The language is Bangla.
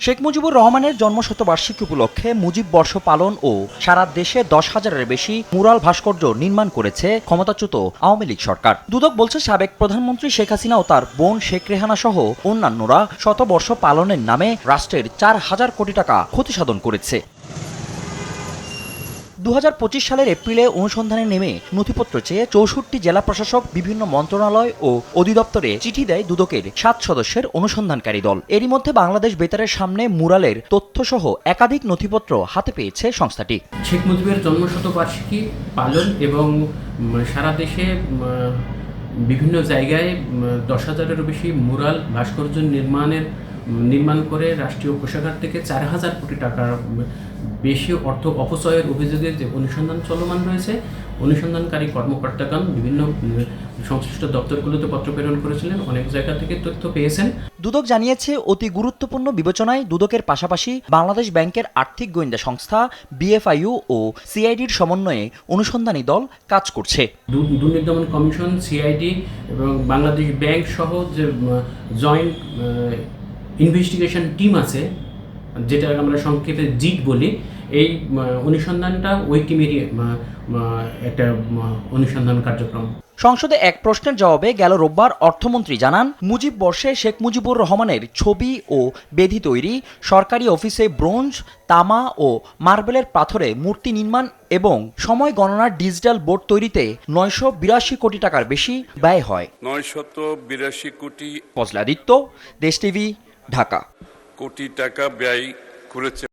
শেখ মুজিবুর রহমানের জন্মশতবার্ষিকী উপলক্ষে মুজিব বর্ষ পালন ও সারা দেশে 10,000-এর বেশি মুরাল ভাস্কর্য নির্মাণ করেছে ক্ষমতাচ্যুত আওয়ামী লীগ সরকার। দুদক বলছে, সাবেক প্রধানমন্ত্রী শেখ হাসিনা ও তার বোন শেখ রেহানা সহ অন্যান্যরা শতবর্ষ পালনের নামে রাষ্ট্রের 4,000 কোটি টাকা ক্ষতিসাধন করেছে। 2025 সালের এপ্রিলে অনুসন্ধানে নেমে নথিপত্র চেয়ে 64 জেলা প্রশাসক, বিভিন্ন মন্ত্রণালয় ও অধিদপ্তরে চিঠি দেয় দুদকের 7 সদস্যের অনুসন্ধানকারী দল। এরই মধ্যে বাংলাদেশ বেতারের সামনে মুরালের তথ্যসহ একাধিক নথিপত্র হাতে পেয়েছে সংস্থাটি। শেখ মুজিবের জন্মশতবার্ষিকী পালন এবং সারা দেশে বিভিন্ন জায়গায় 10,000-এরও বেশি মুরাল ভাস্কর্য নির্মাণ করে রাষ্ট্রীয় কোষাগার থেকে 4,000 কোটি টাকার বেশি অর্থ অপচয়ের অভিযোগে যে অনুসন্ধান চলমান রয়েছে, অনুসন্ধানকারী কর্মকর্তাগণ বিভিন্ন সংশ্লিষ্ট দপ্তরগুলোতে পত্র প্রেরণ করেছিলেন, অনেক জায়গা থেকে তথ্য পেয়েছেন। দুদক জানিয়েছে, অতি গুরুত্বপূর্ণ বিবেচনায় দুদকের পাশাপাশি বাংলাদেশ ব্যাংকের আর্থিক গোয়েন্দা সংস্থা বিএফআইইউ ও সিআইডির সমন্বয়ে অনুসন্ধানী দল কাজ করছে। দুর্নীতি দমন কমিশন, সিআইডি এবং বাংলাদেশ ব্যাংক সহ যে জয়েন্ট ইনভেস্টিগেশন টিম আছে, যেটা আমরা সংক্ষেপে জিট বলি, এই অনুসন্ধানটা ওই টিমেরই একটা অনুসন্ধান কার্যক্রম। সংসদে এক প্রশ্নের জবাবে গেল রোববার অর্থমন্ত্রী জানান, মুজিব বর্ষে শেখ মুজিবুর রহমানের ছবি ও বেদি তৈরি, সরকারি অফিসে ব্রোঞ্জ, তামা ও মার্বেলের পাথরে মূর্তি নির্মাণ এবং সময় গণনার ডিজিটাল বোর্ড তৈরিতে 982 কোটি টাকার বেশি ব্যয় হয়। 982 কোটি ফজলাদিত্য, দেশ টিভি, ঢাকা। কোটি টাকা ব্যয় করেছে।